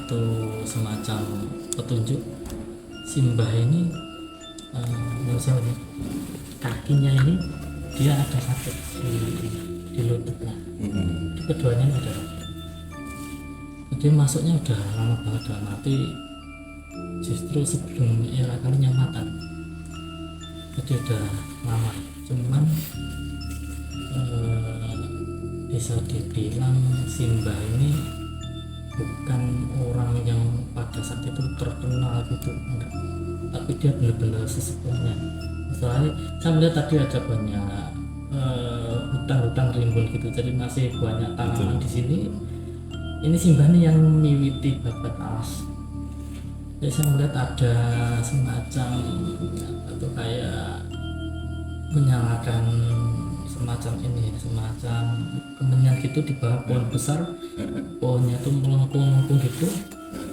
satu semacam petunjuk. Simbah ini misalnya kakinya ini dia ada sakit di lututnya, di keduanya ada sakit. Dia masuknya udah lama banget dalam arti justru sebelum era Kalinyamatan, jadi udah lama. Cuman bisa dibilang Simbah ini bukan orang yang pada saat itu terkenal gitu, enggak, tapi dia benar-benar sesepuhnya. Soalnya saya melihat tadi ada banyak hutan-hutan rimbun gitu, jadi masih banyak tanaman di sini. Ini Simbah nih yang miwiti babat alas. Jadi saya melihat ada semacam atau kayak menyalakan semacam ini, semacam kemenyan gitu di bawah pohon besar. Pohonnya tuh melengkung-melengkung gitu,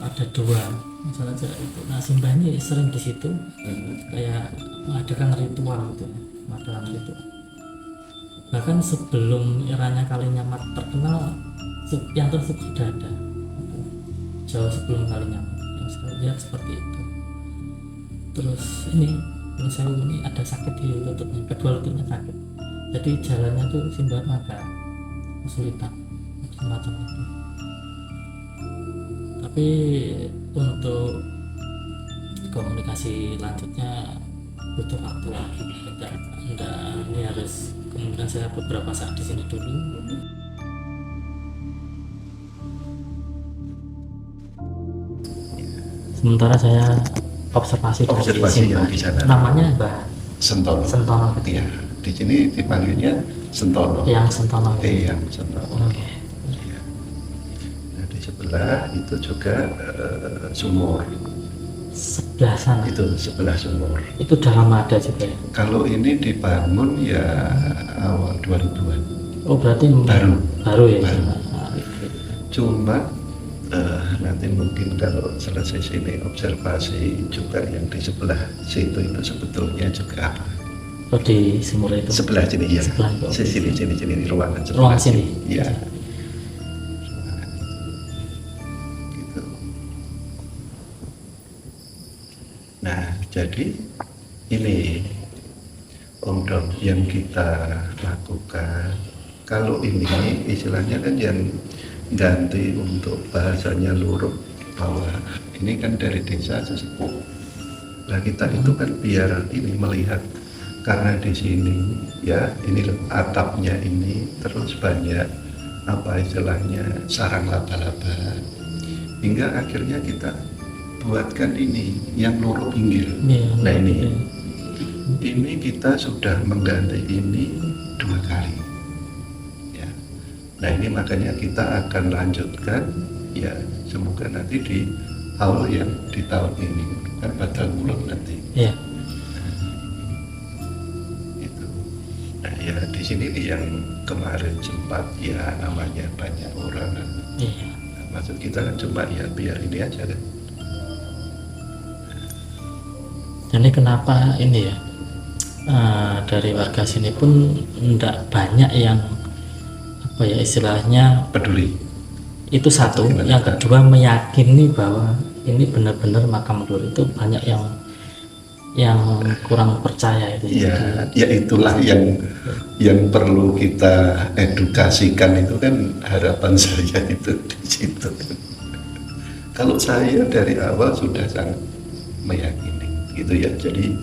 ada dua misalnya aja itu. Nah Simbah ini sering di situ kayak mengadakan ritual gitu, mengadakan ritual. Bahkan sebelum eranya Kalinyamat terkenal, yang tersebut sudah ada jauh sebelum Kalinyamat. Yang saya lihat seperti itu. Terus ini saya ini ada sakit di lututnya, kedua lututnya sakit, jadi jalannya tuh Simbah agak kesulitan semacam itu. Tapi untuk komunikasi lanjutnya butuh waktu lagi. Enggak, ini harus kemudian saya beberapa saat di sini dulu. Sementara saya observasi yang di sana. Namanya Mbah Sentono. Sentono. Iya, di sini dipanggilnya Sentono. Yang Sentono. Yang Sentono. Oke. Ya. Nah, di sebelah itu juga sumur. Sebelah sana. Itu sebelah sumur. Itu udah lama ada juga ya? Kalau ini dibangun ya awal 2000-an. Oh berarti baru ya? Baru. Nah, Cuma nanti mungkin kalau selesai sini observasi juga yang di sebelah situ itu sebetulnya juga apa? Oh di sumur itu? Sebelah sini ya. Sebelah itu. Sini di ruangan sebelah. Ruangan sini? Iya. Gitu. Nah jadi ini Om Dok yang kita lakukan. Kalau ini istilahnya kan yang ganti untuk bahasanya luruh, bahwa ini kan dari desa sesepuh. Nah kita itu kan biar ini melihat, karena di sini ya ini atapnya ini terus banyak apa istilahnya sarang laba-laba, hingga akhirnya kita buatkan ini yang luruh pinggir. Nah ini kita sudah mengganti ini 2 kali. Nah ini makanya kita akan lanjutkan ya, semoga nanti di awal yang di tahun ini kan bakal mulai nanti. Iya. Itu. Nah ya di sini yang kemarin sempat ya namanya banyak orang. Iya. Nah, maksud kita kan cuma ya biar ini aja kan. Jadi kenapa ini ya dari warga sini pun tidak banyak yang apa ya istilahnya peduli. Itu satu. Yang kedua meyakini bahwa ini benar-benar makam leluhur. Itu banyak yang kurang percaya itu. Ya, ya itulah yang perlu kita edukasikan, itu kan harapan saya itu di situ. Kalau saya dari awal sudah sangat meyakini gitu ya. Jadi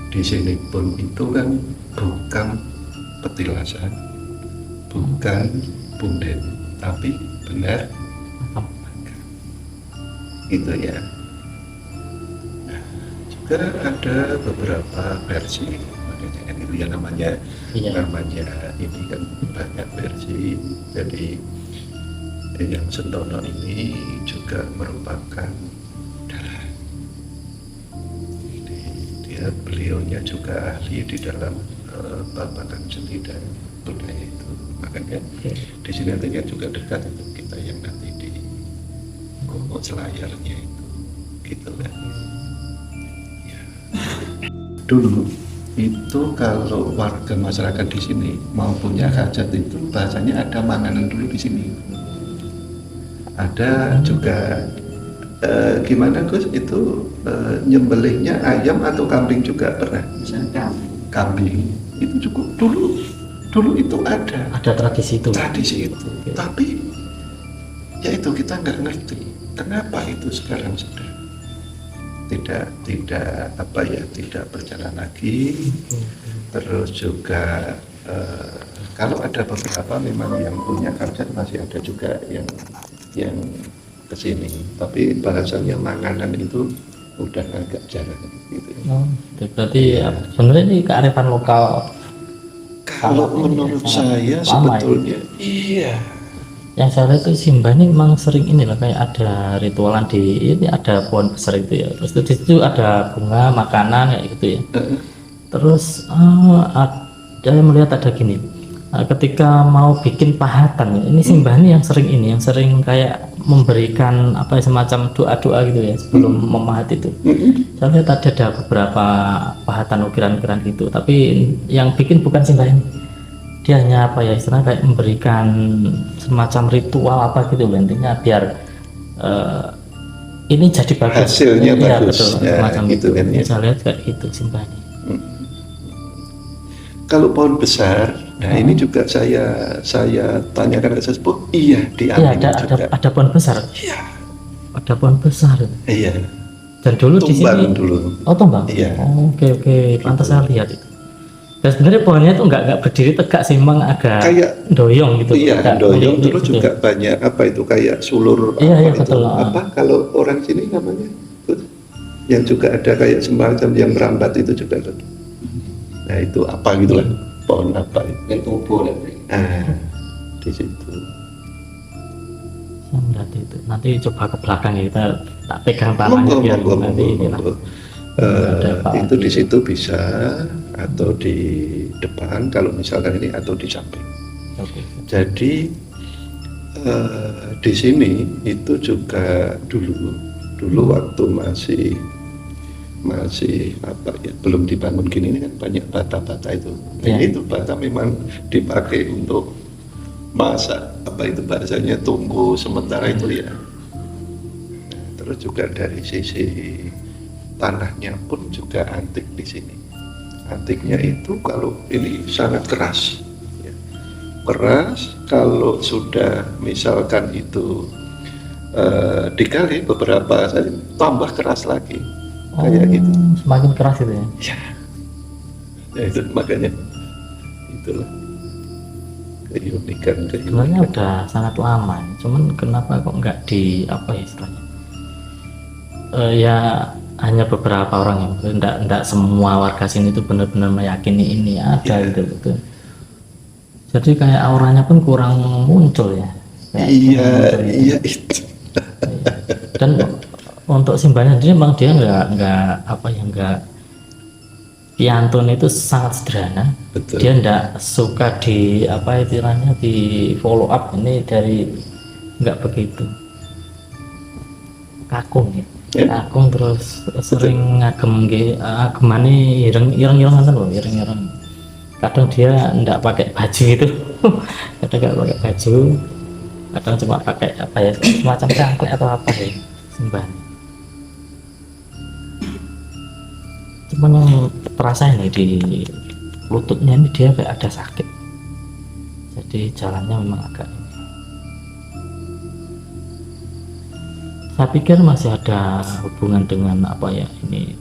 di sini pun itu kan bukan petilasan, bukan punden, tapi benar makam. Gitu ya. Nah, juga ada beberapa versi, makanya kan itu ya namanya ini kan banyak versi. Jadi yang Sentono ini juga merupakan dalang. Dia beliaunya juga ahli di dalam babakan seni dan budaya itu. Makanya di sini nantinya juga dekat untuk kita yang nanti di Gomo Selayarnya itu, gitu kan. Ya. Dulu itu kalau warga masyarakat di sini mau punya hajat itu bahasanya ada manganan dulu di sini. Ada juga gimana Gus itu nyembelihnya ayam atau kambing juga pernah? Misalkan Kambing itu cukup dulu itu ada tradisi itu. tradisi itu, Oke. tapi ya itu kita nggak ngerti kenapa itu sekarang sudah tidak apa ya, tidak berjalan lagi. Terus juga kalau ada beberapa memang yang punya culture masih ada juga yang kesini, tapi bahasanya manganan itu udah agak jarang gitu. Oh, berarti sebenarnya ini kearifan lokal. Kalau menurut saya lama sebetulnya iya. Yang saya lihat itu Simba ini memang sering ini lah, kayak ada ritualan di ini, ada pohon besar itu ya, terus di situ ada bunga makanan kayak gitu ya. Terus saya melihat ada gini, ketika mau bikin pahatan ya, ini Simba ini yang sering kayak memberikan apa ya, semacam doa-doa gitu ya sebelum memahat itu. Saya lihat ada beberapa pahatan ukiran-ukiran gitu, tapi yang bikin bukan Simba ini, dia hanya apa ya istilahnya kayak memberikan semacam ritual apa gitu loh, intinya biar ini jadi bagus, Hasilnya iya, bagus. betul, Ya, semacam gitu itu kan, ya. saya lihat kayak itu Simba ini. Kalau pohon besar, nah ini juga saya tanyakan ke sesepuh, iya Iya, diamini juga. ada pohon besar, Iya, ada pohon besar. iya. Dan dulu di Tumbang sini dulu. oh tumbang. Iya. Oh, oke, pantas saya lihat itu. Dan sebenarnya pohonnya itu nggak berdiri tegak sih, memang agak Kayak doyong gitu. iya, agak doyong melingkik terus gitu. juga banyak apa itu kayak sulur Iya, apa iya, itu. betul. Apa kalau orang sini namanya? Yang juga ada kayak semacam yang merambat itu juga. Nah, itu apa gitu kan? Pohon apa itu? yang tubuh lah. Di situ. Saya melihat itu. Nanti coba ke belakang ya, kita tak pegang tangannya biar nanti inilah. Itu di situ bisa atau di depan kalau misalkan ini atau di samping. Oke. Jadi di sini itu juga dulu waktu masih apa ya, belum dibangun gini, ini kan banyak bata-bata itu. Ya. Itu bata memang dipakai untuk masak, apa itu bahasanya, tunggu sementara itu ya. Nah, terus juga dari sisi tanahnya pun juga antik di sini. Antiknya itu kalau ini sangat keras. Ya. Keras kalau sudah misalkan itu dikali beberapa saja tambah keras lagi. Kayak gitu. Semakin keras itu ya. Ya itu makanya itulah keunikan. Sebenarnya udah sangat lama, cuman kenapa kok nggak di apa ya istilahnya? Ya hanya beberapa orang yang enggak semua warga sini itu benar-benar meyakini ini ada gitu. Jadi kayak auranya pun kurang muncul ya. Kayak Iya, muncul gitu. iya itu. Dan untuk Simbanya sendiri memang dia nggak piantun itu sangat sederhana. Betul. Dia nggak suka di apa istilahnya di follow up, ini dari nggak begitu kakung ya. Ya. Kakung terus sering agemane ireng ngoten lho, ireng. Kadang dia nggak pakai baju itu. Kadang nggak pakai baju, kadang cuma pakai apa ya semacam cangklik atau apa ya Simbah. Cuman yang terasa ini di lututnya ini dia kayak ada sakit, jadi jalannya memang agak ini. Saya pikir masih ada hubungan dengan apa ya ini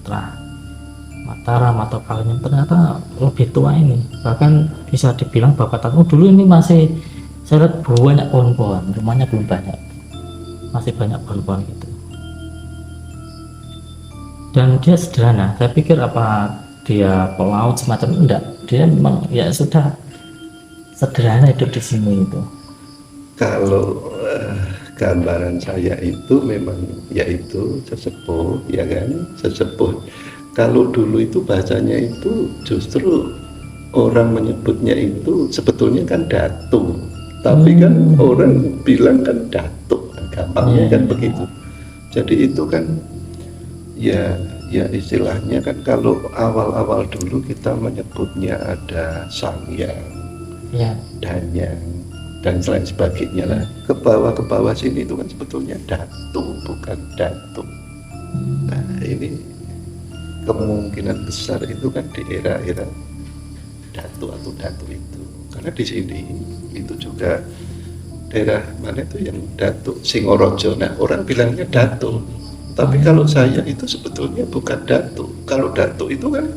Mataram atau Kalengan, ternyata lebih tua ini, bahkan bisa dibilang Bapak Tatmo dulu ini masih saya lihat banyak pohon-pohon, rumahnya belum banyak, masih banyak pohon-pohon gitu. Dan dia sederhana, saya pikir apa dia pelaut semacam, enggak, dia memang ya sudah sederhana hidup di sini itu. Kalau gambaran saya itu memang yaitu sesepuh, ya kan, sesepuh. Kalau dulu itu bahasanya itu justru orang menyebutnya itu sebetulnya kan datuk, tapi kan orang bilang kan datuk, gampangnya kan begitu. Jadi itu kan ya istilahnya kan kalau awal-awal dulu kita menyebutnya ada sangyang, Ya, danyang, dan selain sebagainya lah. Ke bawah sini itu kan sebetulnya datu, bukan datu. Nah ini kemungkinan besar itu kan di era-era datu atau datu itu, karena di sini itu juga daerah mana itu yang datu Singorojo. Nah orang bilangnya datu, tapi kalau saya itu sebetulnya bukan datu. Kalau datu itu kan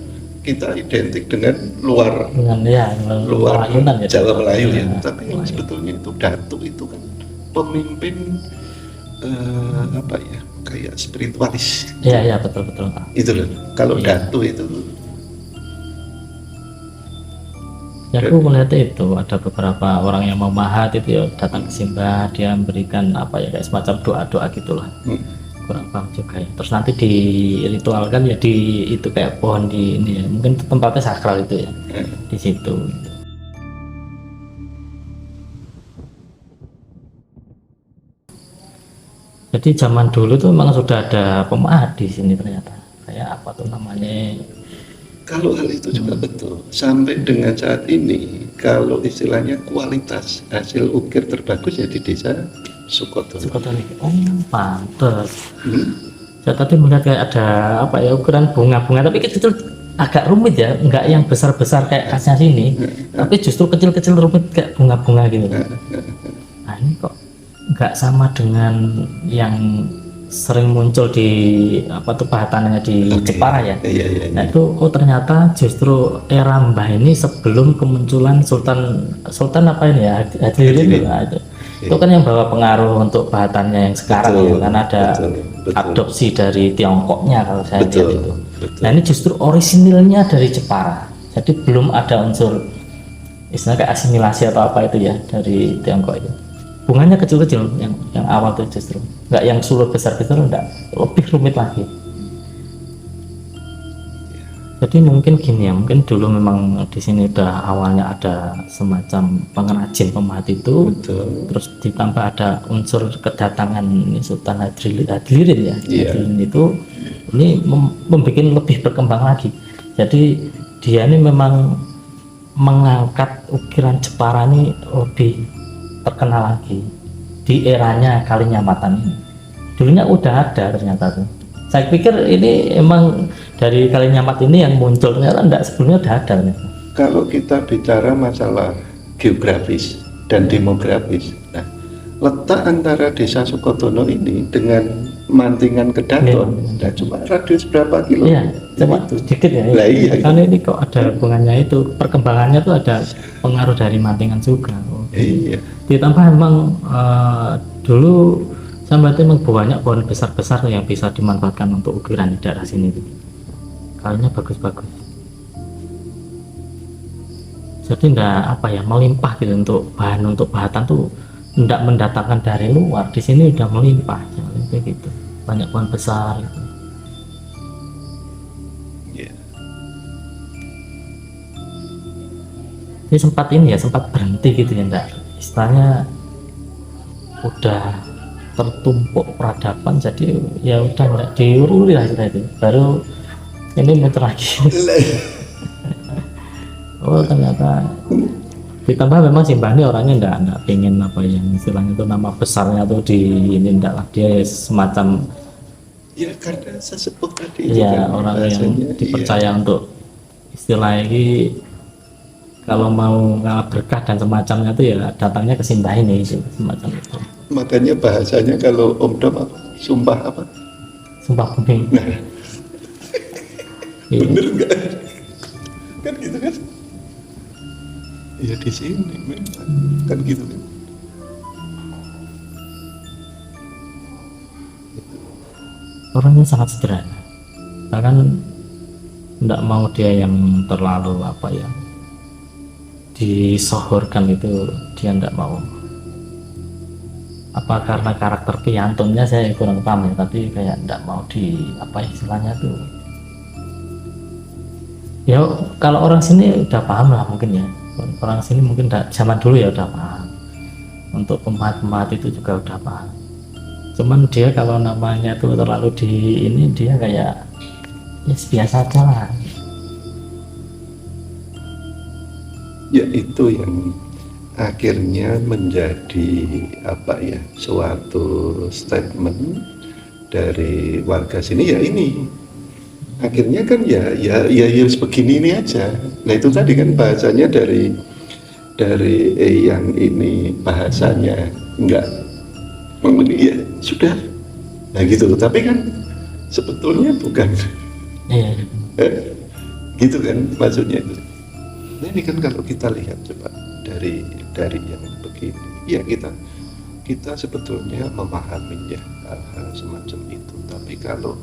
kita identik dengan luar Melayunan ya, Jawa Melayu ya, ya, tapi yang sebetulnya itu datu itu kan pemimpin apa ya, kayak spiritualis. iya betul Pak. Itu loh. Kalau datu itu ya, aku melihat itu ada beberapa orang yang memahat itu ya datang ke Simbah, dia memberikan apa ya kayak semacam doa gitulah. Kurang paham juga ya. Terus nanti diritualkan ya di itu kayak pohon di ini ya, mungkin tempatnya sakral itu ya, di situ. Jadi zaman dulu tuh memang sudah ada pemahat di sini ternyata. Kayak apa tuh namanya? kalau hal itu juga betul. Sampai dengan saat ini, kalau istilahnya kualitas hasil ukir terbagus ya di desa Sukodono. Oh, pantes. Saya tadi melihat kayak ada apa ya ukuran bunga-bunga, tapi kecil agak rumit ya, enggak yang besar-besar kayak khasnya sini, tapi justru kecil-kecil rumit kayak bunga-bunga gitu. Nah ini kok enggak sama dengan yang sering muncul di apa tuh pahatannya di Jepara ya. Nah itu ternyata justru era Mbah ini sebelum kemunculan Sultan apa ini ya, Hadirin itu. Itu kan yang bawa pengaruh untuk bahatannya yang sekarang ya, karena ada adopsi dari Tiongkoknya kalau saya lihat itu. Nah ini justru orisinilnya dari Jepara, jadi belum ada unsur istilahnya kayak asimilasi atau apa itu ya dari Tiongkok itu. Bunganya kecil-kecil yang awal tuh justru nggak yang sulut besar-besar, enggak, lebih rumit lagi. Jadi mungkin gini ya, mungkin dulu memang di sini udah awalnya ada semacam pengrajin pemahat itu. Terus ditambah ada unsur kedatangan Sultan Hadirin ya. Hadirin itu ini membuat lebih berkembang lagi. Jadi dia ini memang mengangkat ukiran Jepara ini lebih terkenal lagi di eranya Kalinyamatan ini. Dulunya udah ada ternyata tuh. Saya pikir ini emang dari Kalinyamat ini yang muncul, ternyata enggak, sebelumnya udah ada ternyata. Kalau kita bicara masalah geografis dan demografis, nah, letak antara desa Sukodono ini dengan Mantingan Kedaton, nah, cuma radius berapa kilo? Iya, cuma sedikit ya. Nah, iya. Karena ini kok ada hubungannya itu, perkembangannya tuh ada pengaruh dari Mantingan juga. Iya. Ditambah memang dulu sampai memang banyak pohon besar-besar yang bisa dimanfaatkan untuk ukiran di daerah sini. Kalinya bagus-bagus. Jadi enggak apa ya, melimpah gitu untuk bahan untuk bahatan tuh enggak mendatangkan dari luar. Di sini udah melimpah kayak gitu. Banyak pohon besar gitu. Yeah. Jadi sempat berhenti gitu ya, enggak. Istilahnya udah tertumpuk peradaban, jadi ya udah nggak diuruli lah itu, baru ini muter lagi. Oh ternyata ditambah memang Simbah ini orangnya enggak pengen apa yang istilahnya itu nama besarnya tuh di ini, enggak lah, dia semacam ya karena sesepuh tadi ya kan, orang yang dipercaya untuk istilah ini kalau mau ngalah berkah dan semacamnya tuh ya datangnya ke Simbah ini semacam itu. Makanya bahasanya kalau Om Dom apa? Sumpah apa? Sumpah bumi. Nah, bener nggak? Kan gitu kan? Ya di sini memang kan gitu kan. Orangnya sangat sederhana, bahkan tidak mau dia yang terlalu apa ya disohorkan, itu dia tidak mau. Apa karena karakter piantunnya saya kurang paham ya, tapi kayak tidak mau di apa istilahnya tuh ya, kalau orang sini udah paham lah mungkin ya, orang sini mungkin zaman dulu ya udah paham, untuk pemahat-pemahat itu juga udah paham. Cuman dia kalau namanya tuh terlalu di ini, dia kayak ya biasa aja lah. Ya itu yang akhirnya menjadi apa ya, suatu statement dari warga sini, ya ini akhirnya kan ya harus begini ini aja. Nah itu tadi kan bahasanya dari yang ini bahasanya enggak ya sudah, nah gitu. Tapi kan sebetulnya bukan Iya. gitu kan maksudnya itu. Nah ini kan kalau kita lihat coba dari yang begini, ya kita sebetulnya memahami ya hal-hal semacam itu. Tapi kalau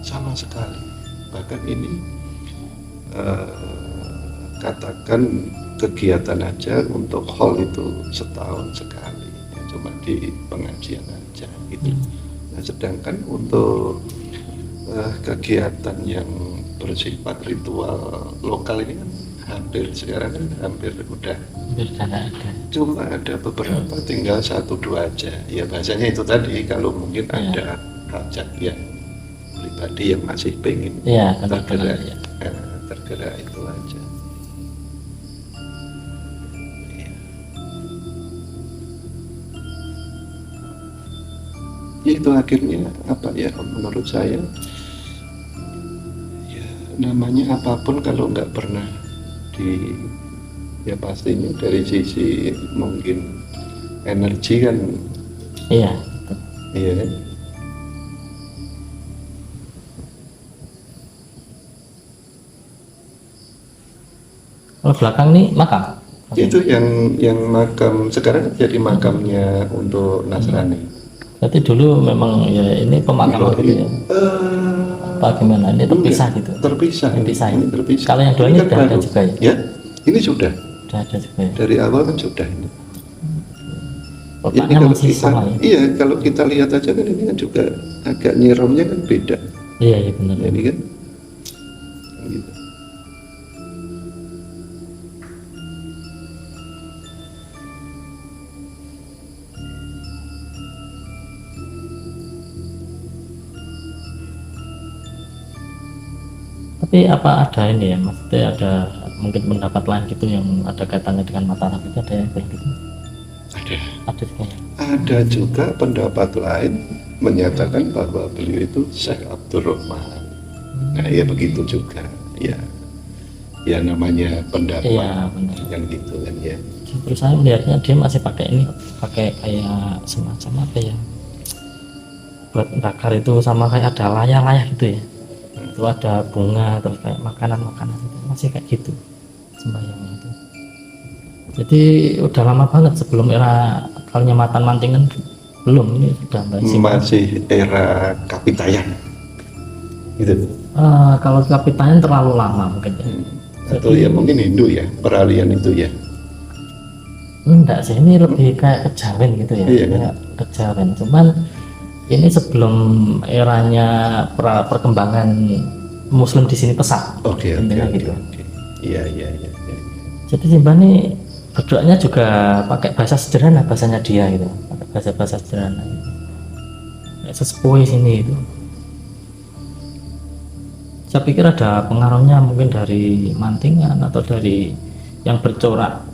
sama sekali, bahkan ini katakan kegiatan aja untuk hall itu setahun sekali, ya, cuma di pengajian aja gitu. Nah, sedangkan untuk kegiatan yang bersifat ritual lokal ini kan sekarang kan hampir udah Ada. cuma ada beberapa, tinggal 1-2 aja. Ya bahasanya itu tadi, kalau mungkin ada hajat yang pribadi yang masih pengen tergerak, tergerak itu aja. Ya itu akhirnya apa ya, menurut saya ya namanya apapun kalau nggak pernah ya pastinya dari sisi mungkin energi kan, Iya. iya kan. Kalau belakang nih makam. Itu yang makam sekarang jadi makamnya untuk Nasrani. Berarti dulu memang ya ini pemakaman gitu ya. Apa gimana? Ini terpisah gitu. Terpisah. Ini terpisah. Kalau yang dua ini kan sudah ada baru. juga ya? Ya, ini sudah. Sudah ada juga ya. Dari awal kan sudah ini. Bapaknya masih sama ya? Iya, kalau kita lihat aja kan ini kan juga agak nyiromnya kan beda. Iya benar. Ini kan gitu. Tapi apa ada ini ya, maksudnya ada mungkin pendapat lain gitu yang ada kaitannya dengan Mataram itu, ada yang bilang gitu? Ada juga ya? Ada juga pendapat lain menyatakan bahwa beliau itu Syekh Abdurrahman. Nah ya begitu juga ya, ya namanya pendapat Iya benar. yang gitu kan ya. Terus saya melihatnya dia masih pakai ini, pakai kayak semacam apa ya, buat bakar itu, sama kayak ada layar-layar gitu ya. Itu ada bunga, terus kayak makanan-makanan itu masih kayak gitu sembahyangnya itu. Jadi udah lama banget sebelum era Kalunyamatan Mantingan belum, ini sudah masih era Kapitayan gitu. Kalau Kapitayan terlalu lama mungkin ya. Atau ya mungkin Hindu ya, peralihan itu ya. Enggak sih, ini lebih kayak kejawen gitu ya. Iya. Kayak kejawen, cuman ini sebelum eranya perkembangan Muslim di sini pesat. Oke. Gitu. Iya. Jadi Simbah ini berdoanya juga pakai bahasa sederhana, bahasanya dia gitu, pakai bahasa sederhana. Kayak sesepuh sini itu. Saya pikir ada pengaruhnya mungkin dari Mantingan atau dari yang bercorak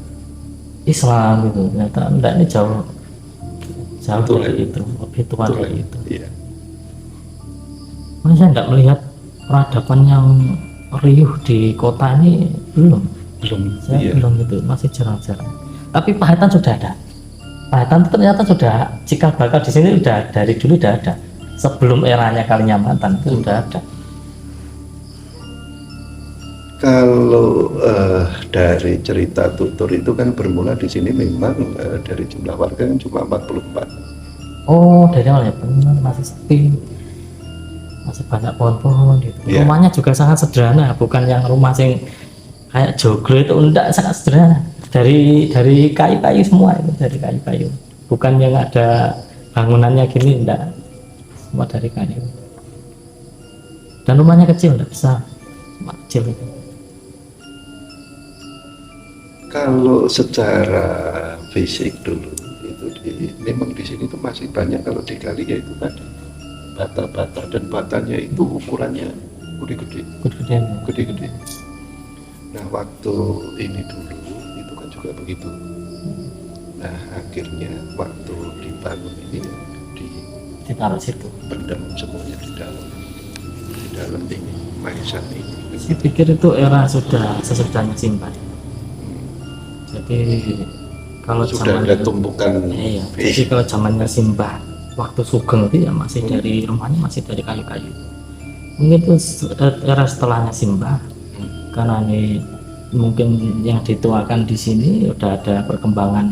Islam gitu. Ternyata enggak, ini jauh dari itu, lebih tua dari itu. Iya. Saya enggak melihat peradaban yang riuh di kota ini, belum. Saya belum gitu, masih jarang-jarang. Tapi Pahatan sudah ada. Pahatan ternyata sudah, cikal bakal di sini udah dari dulu udah ada. Sebelum eranya Kalunyamatan itu sudah ada. Kalau dari cerita tutur itu kan bermula di sini memang dari jumlah warga kan cuma 44. Oh, dari awal ya, benar, masih sepi, masih banyak pohon-pohon gitu. Yeah. Rumahnya juga sangat sederhana, bukan yang rumah sing kayak joglo itu, enggak, sangat sederhana. Dari kayu-kayu semua itu, dari kayu-kayu. Bukan yang ada bangunannya gini, enggak. Semua dari kayu. Dan rumahnya kecil, enggak besar, cuma kecil itu. Kalau secara fisik dulu itu memang di sini tuh masih banyak, kalau dikali ya itu tadi bata-bata, dan batanya itu ukurannya gede-gede. Nah waktu ini dulu itu kan juga begitu. Nah akhirnya waktu dibangun ini ditaruh situ. dipendam semuanya di dalam ini Maesan ini. Saya pikir itu era sudah sesudahnya Simbah. Jadi kalau Sudah zaman ada tumpukan. iya, jadi kalau zamannya Simbah waktu Sugeng itu ya masih dari rumahnya masih dari kayu-kayu. Mungkin itu era setelahnya Simbah, karena ini mungkin yang dituakan di sini udah ada perkembangan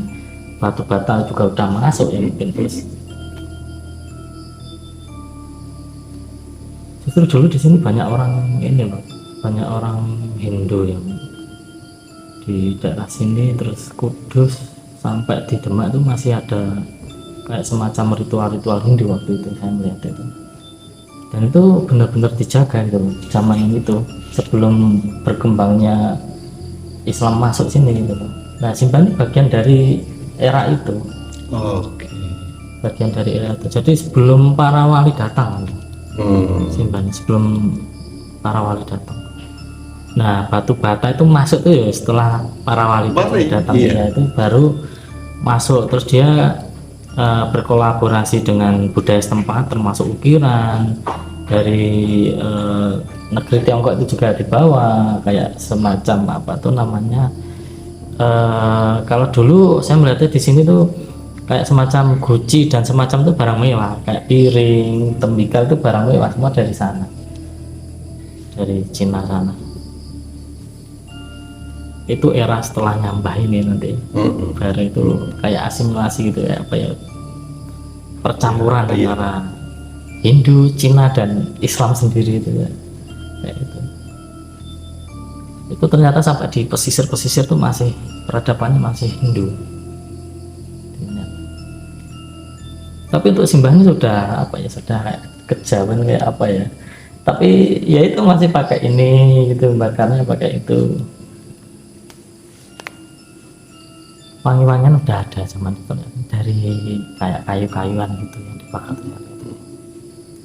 batu bata juga udah masuk ya mungkin. Terus justru dulu di sini banyak orang ini loh, banyak orang Hindu yang di daerah sini, terus Kudus sampai di Demak itu masih ada kayak semacam ritual-ritual Hindu waktu itu saya melihat itu, dan itu benar-benar dijaga gitu zaman itu sebelum berkembangnya Islam masuk sini gitu. Nah Simbah ini bagian dari era itu, Oke. bagian dari era itu. Jadi sebelum para wali datang, Simbah ini sebelum para wali datang. Nah batu bata itu masuk tuh ya setelah para wali datang, iya. ya itu baru masuk. Terus dia berkolaborasi dengan budaya setempat termasuk ukiran dari negeri Tiongkok itu juga dibawa, kayak semacam apa tuh namanya, kalau dulu saya melihatnya di sini tuh kayak semacam guci dan semacam itu barang mewah, kayak piring, tembikar itu barang mewah semua dari sana, dari Cina sana. Itu era setelah Mbah ini nanti baru itu kayak asimilasi gitu ya, apa ya, percampuran antara Hindu, Cina dan Islam sendiri itu ya, kayak itu. Itu ternyata sampai di pesisir-pesisir tuh masih peradabannya masih Hindu. Tapi untuk Simbah ini sudah apa ya, sudah kayak kejawen kayak apa ya. Tapi ya itu masih pakai ini gitu, bakarnya pakai itu. Wangi-wangian udah ada zaman itu dari kayak kayu-kayuan gitu yang dibakar ternyata.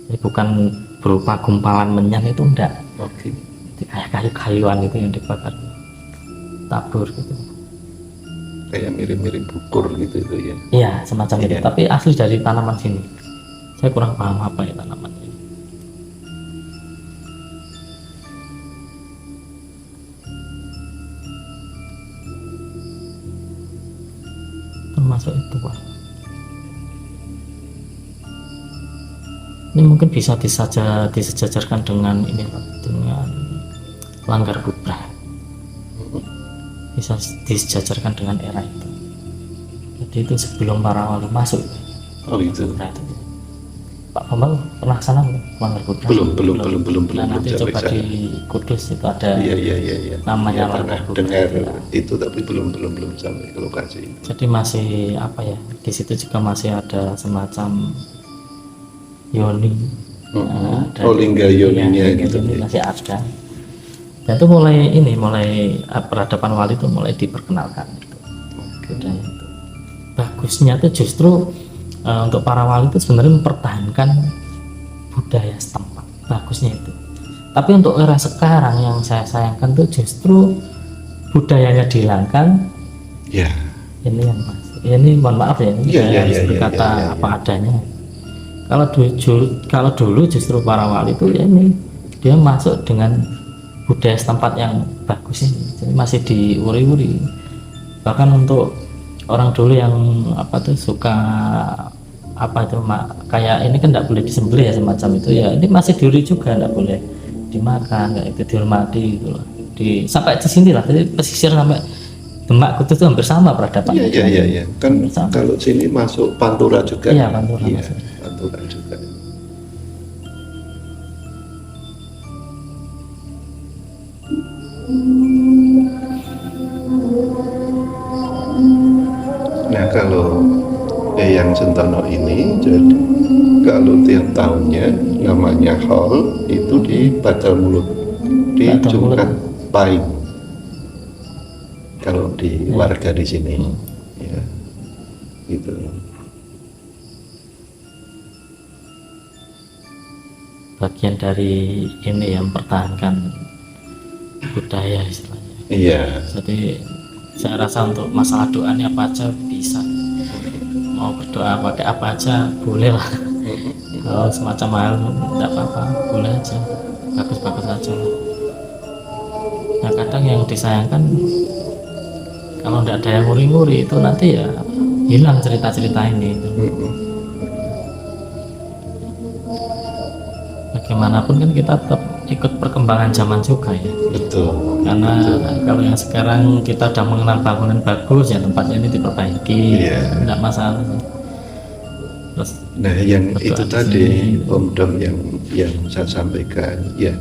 Jadi bukan berupa gumpalan menyan, itu enggak. Oke. Jadi kayak kayu-kayuan itu yang dibakar, tabur gitu. Kayak mirip-mirip bukur gitu itu ya. Iya semacam itu, Iya. tapi asli dari tanaman sini. Saya kurang paham apa ya tanaman ini. Termasuk itu Pak. Ini mungkin bisa disejajarkan dengan ini Pak, dengan Langgar Putra. Bisa disejajarkan dengan era itu. Jadi itu sebelum para wali masuk. Oh itu. Nah, itu. Pak Bambang pernah sana belum? Langgar Putra? Belum. Nah, nanti sampai coba sana. di Kudus itu ada Iya. namanya Ya, Langgar pernah Putra. dengar itu tapi belum sampai ke lokasi. Jadi masih apa ya? Di situ juga masih ada semacam yoni. Ada- Lingga yoninya iya, gitu. yoni masih ada. Dan itu mulai peradaban wali itu mulai diperkenalkan gitu. Budaya itu. Bagusnya itu justru untuk para wali itu sebenarnya mempertahankan budaya setempat. Bagusnya itu. Tapi untuk era sekarang yang saya sayangkan itu justru budayanya dihilangkan. Ya. Ini yang mas, ini mohon maaf ya, ini saya harus berkata apa adanya. Kalau dulu justru para wali itu ya ini dia masuk dengan budaya setempat yang bagus ini, jadi masih diuri-uri. Bahkan untuk orang dulu yang apa tuh suka apa itu kayak ini kan tidak boleh disembelih ya semacam itu ya, ini masih diuri juga, tidak boleh dimakan, kayak itu dihormati gitu loh. Sampai di sini lah, jadi pesisir sampai Demak Kudus itu hampir sama peradaban. Iya. Kan Sama. kalau sini masuk Pantura juga. Iya, Pantura masuk. Pantura juga. Nah kalau Eyang Sentono ini jadi kalau tiap tahunnya namanya hall itu di Batal Mulut, di Batal Mulut. Jumat Pahing. Kalau di warga di sini, ya, gitu. Bagian dari ini yang mempertahankan budaya istilahnya. Iya. Jadi saya rasa untuk masalah doanya apa aja bisa. mau berdoa pakai apa aja boleh lah. Kalau semacam hal tidak apa-apa, boleh aja, bagus-bagus aja. Nah kadang yang disayangkan kalau tidak ada yang nguri-nguri itu nanti ya hilang cerita-cerita ini. Bagaimanapun kan kita tetap ikut perkembangan zaman juga ya. Betul. Karena kalau yang sekarang kita udah mengenal bangunan bagus ya tempatnya ini diperbaiki, Iya. tidak masalah. Terus Nah, yang berdoa itu di tadi sini. Om Dom yang saya sampaikan, ya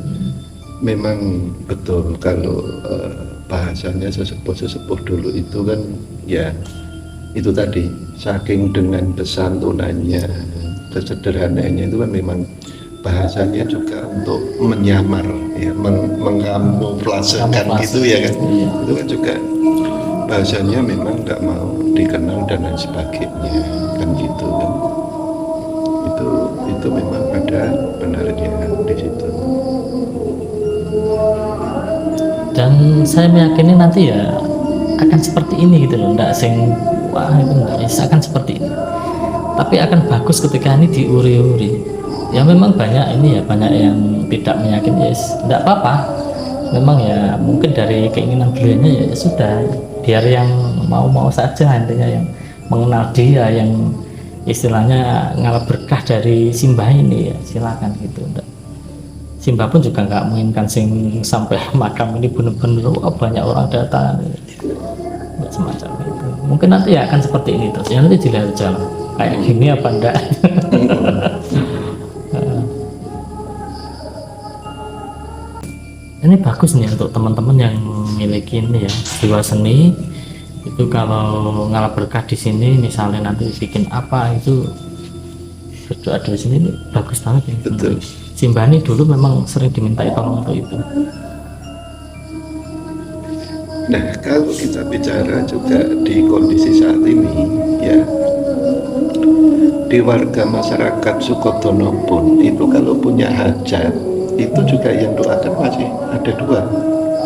memang betul kalau bahasanya sesepuh dulu itu kan ya itu tadi saking dengan kesantunannya, kesederhanaannya itu kan memang bahasanya juga untuk menyamar ya, mengkamuflasekan Kamuflase. gitu ya kan. Iya. Itu kan juga bahasanya memang nggak mau dikenal dan lain sebagainya kan gitu kan. Itu memang ada benarnya di situ. Dan saya meyakini nanti ya akan seperti ini gitu loh, enggak sing wah itu enggak, akan seperti ini. Tapi akan bagus ketika ini diuri-uri. Ya memang banyak ini ya, banyak yang tidak meyakini, ya enggak apa-apa. Memang ya mungkin dari keinginan beliaunya ya sudah, biar yang mau-mau saja, intinya yang mengenal dia, yang istilahnya ngalap berkah dari simbah ini ya silakan gitu. Enggak. Simbah pun juga nggak menginginkan sing sampai makam ini bener-bener banyak orang datang, nggak semacam itu. Mungkin nanti ya akan seperti ini terus. Ya nanti dilihat aja lah, kayak gini apa enggak. Ini bagus nih untuk teman-teman yang memiliki ini ya jiwa seni. Itu kalau ngalap berkah di sini, misalnya nanti bikin apa itu berdoa di sini, ini bagus banget ya. Betul. Simbah ini dulu memang sering dimintai tolong untuk itu. Nah, kalau kita bicara juga di kondisi saat ini, ya di warga masyarakat Sukodono pun itu kalau punya hajat, itu juga yang doakan masih ada dua.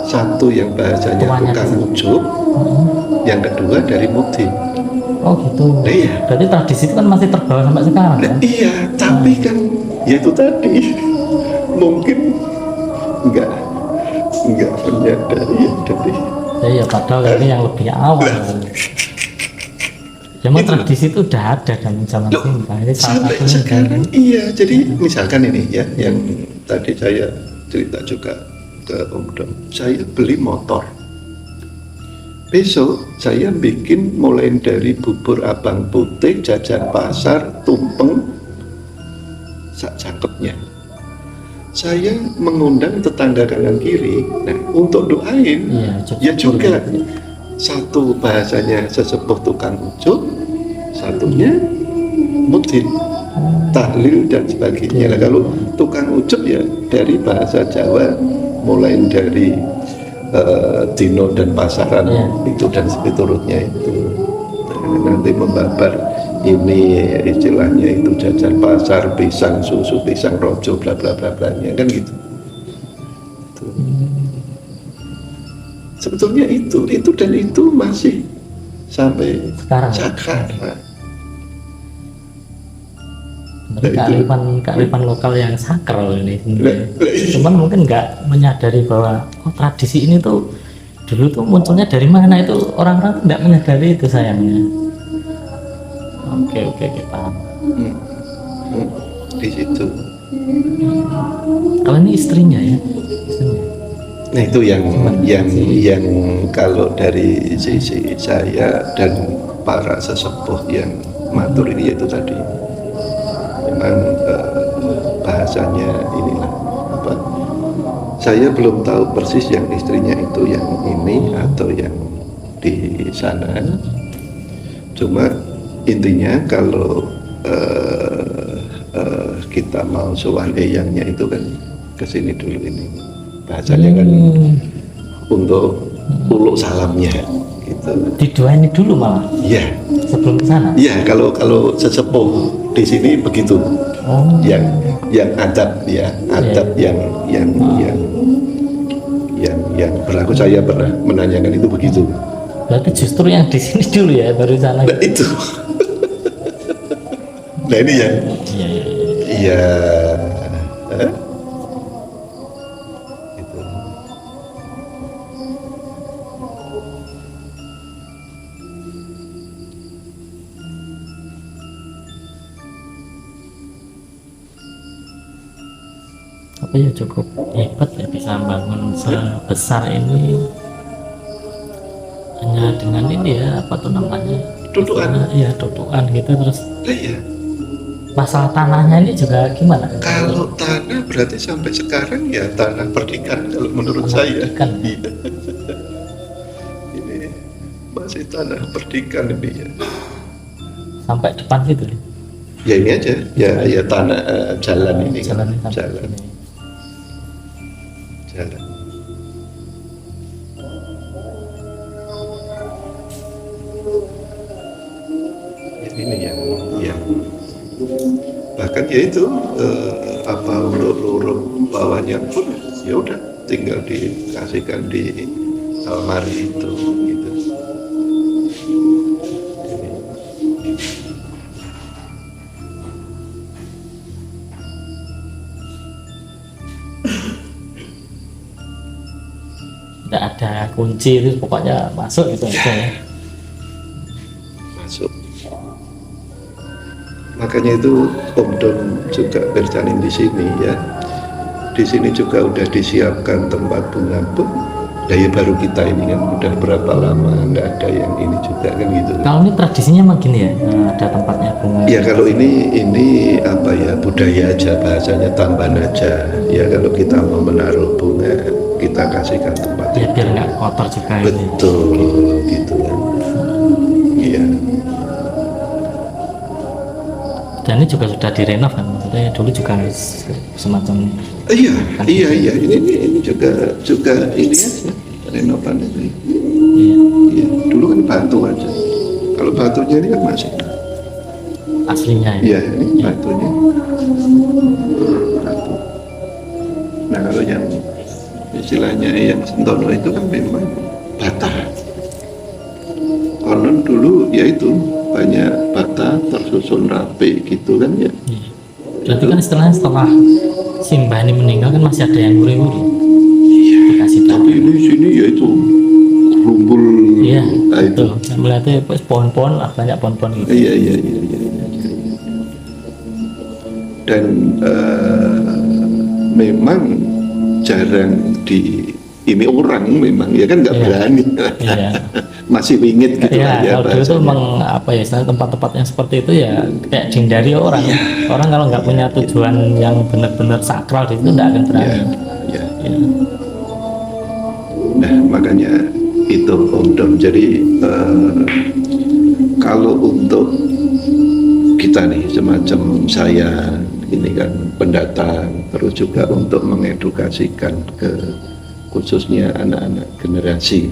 Satu yang bahasanya Tuanya tukang di ujub, yang kedua dari mukti. Oh gitu. Iya. Berarti tradisi itu kan masih terbawa sampai sekarang Nah, kan? iya, tapi kan ya itu tadi mungkin nggak menyadari ya dari Ya padahal ini yang lebih awal. Zaman tradisi itu udah ada kan zaman Loh, simbah. Ini salah sampai satunya kan. sekarang iya. Jadi misalkan ini ya yang tadi saya cerita juga ke Om Dom, saya beli motor. Besok saya bikin mulai dari bubur abang putih, jajan pasar, tumpeng, sak cakepnya. Saya mengundang tetangga kanan kiri. Nah, untuk doain, ya juga satu bahasanya sesepuh tukang ujuk, satunya mudin, tahlil dan sebagainya. Nah, kalau tukang ujuk ya dari bahasa Jawa, mulai dari dino dan pasaran itu dan seterusnya itu. Nah, nanti membabar ini istilahnya itu jajan pasar, pisang susu, pisang rojo, bla bla bla bla nya kan gitu. Sebetulnya itu dan itu masih sampai sekarang. Kearifan lokal yang sakral ini. Cuman mungkin nggak menyadari bahwa tradisi ini tuh dulu tuh munculnya dari mana, itu orang-orang nggak menyadari itu sayangnya. Oke, paham. Di situ. Kalau ini istrinya ya. Nah itu yang kalau dari sisi saya dan para sesepuh yang matur ini yaitu tadi memang bahasanya inilah apa, saya belum tahu persis yang istrinya itu yang ini atau yang di sana, cuma intinya kalau kita mau sowan eyangnya itu kan kesini dulu ini bahasanya kan untuk uluk salamnya gitu. Didoain dulu malah. Iya. Sebelum ke sana. Iya, kalau sesepuh di sini begitu. Oh. Yang adab ya, adab yang berlaku, saya pernah menanyakan itu begitu. Berarti justru yang di sini dulu ya, baru sana. Nah, itu. Nah ini yang Iya, iya, iya. iya, eh, gitu. Tapi ya cukup hebat ya bisa bangun sebesar ini hanya dengan ini ya, apa tuh namanya, Tutukan. iya tutukan gitu. Terus Nah, iya. masalah tanahnya ini juga gimana? Kalau tanah berarti sampai sekarang ya tanah perdikan kalau menurut Tanah saya. perdikan. Iya. Ini masih tanah perdikan ini ya. Sampai depan situ nih. Ya ini aja, ya tanah jalan ini kan. Jalan ini sampai Jalan, sini. jalan. Ya, ini yang bahkan ya itu apa untuk lorong bawahnya pun ya udah tinggal dikasihkan di almari itu gitu. Tidak ada kunci itu, pokoknya masuk gitu aja ya. Masuk. Makanya itu Om Don juga berjalan di sini ya. Di sini juga udah disiapkan tempat bunga pun. Ya baru kita ini kan udah berapa lama nggak ada yang ini juga kan gitu. Kalau ini tradisinya emang gini ya, ada tempatnya bunga. Ya kalau ini apa ya, budaya aja, bahasanya tambahan aja. Ya kalau kita mau menaruh bunga kita kasihkan tempat. Ya biar nggak kotor juga ini. Betul gitu kan. Iya. Dan ini juga sudah direnov kan, maksudnya dulu juga semacam Iya. Ini juga ini aja renovan ini. iya, Iya. Dulu kan batu aja. Kalau batunya ini kan masih. aslinya ya. Iya, ini batunya. Batu. Nah kalau yang istilahnya yang Sentono itu kan memang bata. Konon dulu ya itu banyak bata tersusun rapi gitu kan ya. Iya. Berarti kan setelah Simbah ini meninggal kan masih ada yang nguri-nguri. Iya. Dikasih tahu. Tapi di sini ya itu rumpul. Iya, Nah, itu. betul. Saya melihatnya pas pohon-pohon lah, banyak pohon-pohon gitu. Iya. Dan memang jarang ini orang memang ya kan nggak Iya. berani. Iya. Masih wingit gitu Iya, aja kalau dulu tuh bahasanya. emang apa ya, istilah tempat-tempat yang seperti itu ya kayak dihindari orang. Iya. Orang kalau nggak punya tujuan yang benar-benar sakral di situ nggak akan berani. Iya. Iya. Nah makanya itu Om Dom. Jadi kalau untuk kita nih semacam saya ini kan pendatang, terus juga untuk mengedukasikan ke khususnya anak-anak generasi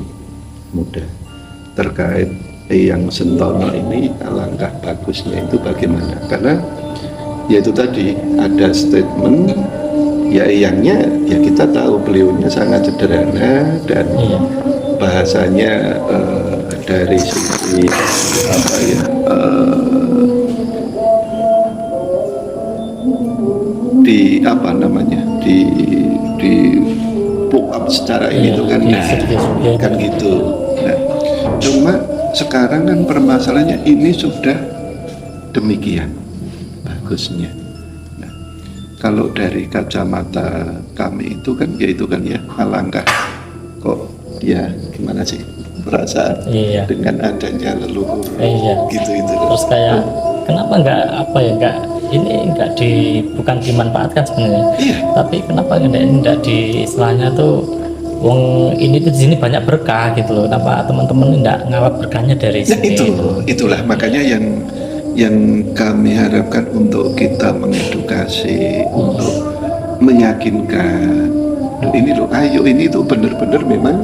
muda terkait yang Sentono ini, alangkah bagusnya itu bagaimana, karena ya itu tadi ada statement ya eyangnya ya kita tahu beliaunya sangat sederhana dan Iya. bahasanya dari sisi apa ya di apa namanya di pull up secara ini Iya, tuh kan iya. kan gitu. Nah, cuma sekarang kan permasalahannya ini sudah demikian bagusnya. Nah, kalau dari kacamata kami itu kan ya alangkah kok ya gimana sih perasaan Iya. dengan adanya leluhur Iya. gitu itu. Terus kayak kenapa nggak apa ya, nggak ini nggak bukan dimanfaatkan sebenarnya, Iya. tapi kenapa nggak di istilahnya tuh wong ini tuh di sini banyak berkah gitu loh, kenapa teman-teman nggak ngawat berkahnya dari Nah sini gitu. itulah makanya yang kami harapkan untuk kita mengedukasi, untuk meyakinkan. Loh, ini loh, ayo ini tuh benar-benar memang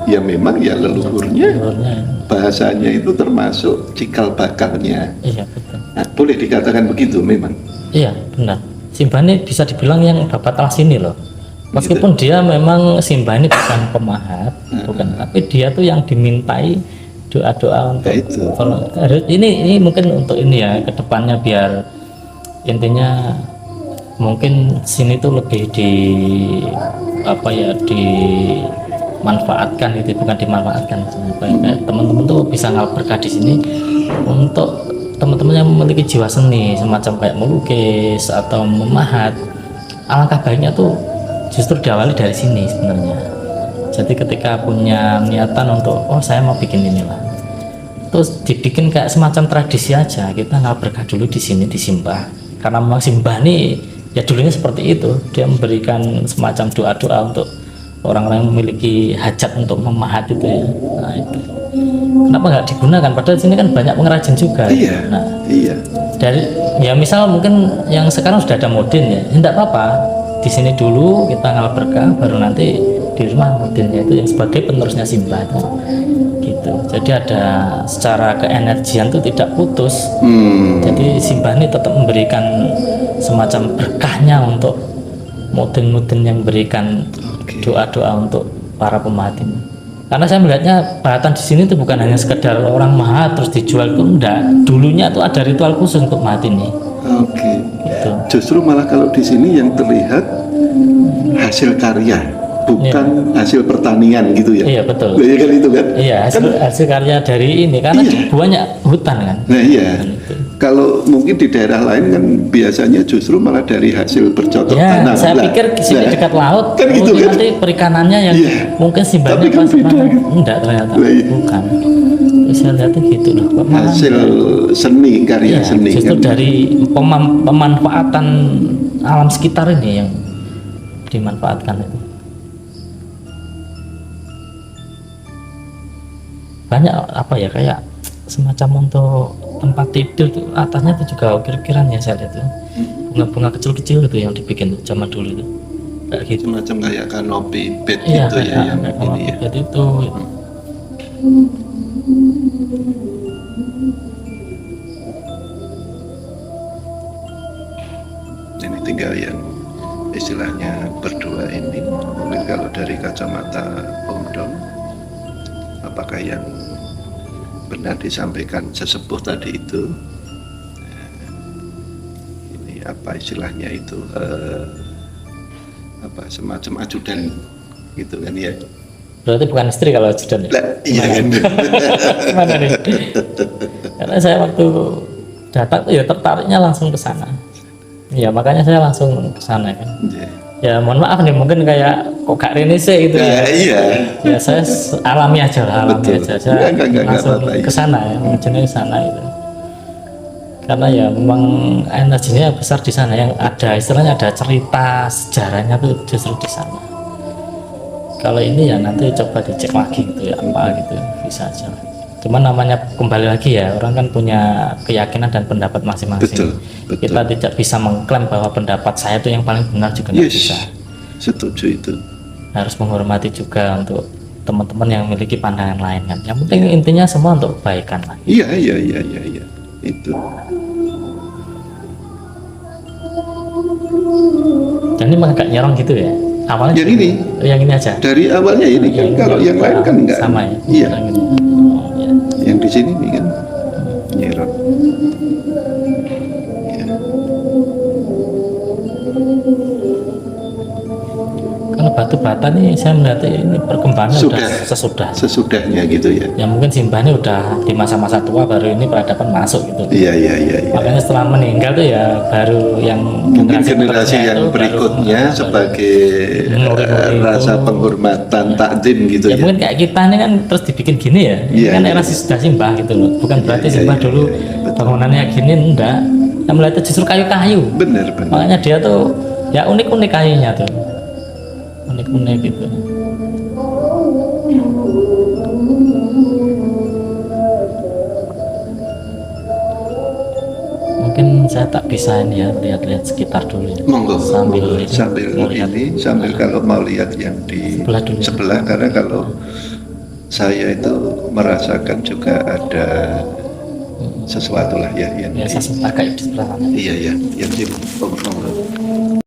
ya memang ya leluhurnya Menurutnya, bahasanya itu termasuk cikal bakalnya. iya betul. Nah, boleh dikatakan begitu memang. Iya benar. Simbah ini bisa dibilang yang dapat alas ini loh. Meskipun dia memang Simbah ini bukan pemahat, bukan, tapi dia tuh yang dimintai doa-doa untuk Nah, itu. ini mungkin untuk ini ya kedepannya, biar intinya mungkin sini tuh lebih di apa ya, dimanfaatkan itu, bukan dimanfaatkan, kayak teman-teman tuh bisa ngambil berkah di sini untuk teman-teman yang memiliki jiwa seni semacam kayak melukis atau memahat. Alangkah baiknya tuh justru diawali dari sini sebenarnya. Jadi ketika punya niatan untuk saya mau bikin inilah, terus dibikin kayak semacam tradisi aja, kita nggak berkah dulu di sini disimbah, karena memang simbah nih ya dulunya seperti itu, dia memberikan semacam doa-doa untuk orang-orang yang memiliki hajat untuk memahat itu ya. Nah itu kenapa nggak digunakan, padahal sini kan banyak pengrajin juga. Iya. Nah Iya. dari ya misal mungkin yang sekarang sudah ada modin ya, tidak apa-apa di sini dulu kita ngambil berkah, baru nanti di rumah modinnya itu yang sebagai penerusnya simbah itu gitu. Jadi ada secara keenergian itu tidak putus. Jadi simbah ini tetap memberikan semacam berkahnya untuk modin-modin yang memberikan doa-doa untuk para pemahat ini. Karena saya melihatnya bahatan di sini itu bukan hanya sekedar orang mahat terus dijual, itu enggak. Dulunya tuh ada ritual khusus untuk mahat ini. Oke. Gitu. Justru malah kalau di sini yang terlihat hasil karya, bukan hasil pertanian gitu ya. Iya betul. Iya kan itu kan? Iya hasil karya dari ini, karena banyak hutan kan. Nah iya. Kalau mungkin di daerah lain kan biasanya justru malah dari hasil bercocok Ya, tanam. saya pikir di sini dekat laut, kan gitu mungkin kan? nanti perikanannya yang mungkin simbahnya Tapi kan pas beda mana. kan? Enggak ternyata, Iya. bukan. Terus saya lihatnya gitu loh. Kok malah Hasil seni, karya iya, seni justru kan. dari pemanfaatan alam sekitar ini yang dimanfaatkan itu. Banyak apa ya, kayak semacam untuk tempat tidur tuh atasnya tuh juga ukir-ukiran ya saya lihat tuh. Bunga-bunga kecil-kecil itu yang dibikin tuh zaman dulu itu. Kayak gitu. Semacam kayak kanopi bed Iya, gitu ya yang kayak ini ya. jadi itu. Ini tinggal yang istilahnya berdua ini. Mungkin kalau dari kacamata Om Dom, apakah yang benar disampaikan sesepuh tadi itu? Ini apa istilahnya itu? Apa semacam ajudan gitu kan ya? Berarti bukan istri kalau ajudan ya? Lah, iya kan? Gimana nih? Karena saya waktu datang tuh ya tertariknya langsung ke sana. Ya makanya saya langsung ke sana kan. Iya. Ya mohon maaf nih, mungkin kayak kok gak rene sih gitu ya. Iya. Ya saya alami aja lah, alami Betul. aja. Saya Enggak langsung apa-apa, ke sana ya, menjelaskan ke sana itu. Karena ya memang energinya besar di sana, yang ada istilahnya ada cerita sejarahnya tuh justru di sana. Kalau ini ya nanti coba dicek lagi gitu ya, apa gitu bisa aja. Cuman namanya kembali lagi ya, orang kan punya keyakinan dan pendapat masing-masing. Betul, betul. Kita tidak bisa mengklaim bahwa pendapat saya itu yang paling benar juga nggak bisa. Setuju itu. Harus menghormati juga untuk teman-teman yang memiliki pandangan lain kan. Yang penting intinya semua untuk kebaikan lah. Iya. Itu. Dan ini agak nyerong gitu ya. Awalnya Yang ini? Yang ini aja. Dari awalnya ini kan, kalau yang lain kan enggak. Sama ya. Iya. Yang ini. Ya. Yang di sini nih kan nyerot. Ya. Kalau batu bata nih saya melihat ini perkembangan Sudah. sesudah. Sesudahnya gitu ya. Ya mungkin simbah ini udah di masa-masa tua, baru ini peradaban masuk gitu. Iya. Makanya setelah meninggal tuh ya baru yang Mungkin generasi berikutnya yang itu berikutnya baru sebagai nguri-nguri rasa itu. penghormatan takdim gitu Ya ya. mungkin kayak kita ini kan terus dibikin gini ya. Ini Iya, kan iya. era sudah simbah gitu loh. Bukan berarti iya, simbah iya, dulu betul. bangunannya gini, enggak. Yang melihatnya justru kayu-kayu. Benar. Makanya dia tuh ya unik-unik kayunya tuh. Unik-unik gitu. Mungkin saya tak bisa ini ya, lihat-lihat sekitar dulu ya. Monggo. Sambil melihat ini sambil kalau mau lihat yang di Sebelah dulu. sebelah, karena kalau saya itu merasakan juga ada sesuatu lah ya yang ya saya agak di sebelah sana. iya yang di monggo.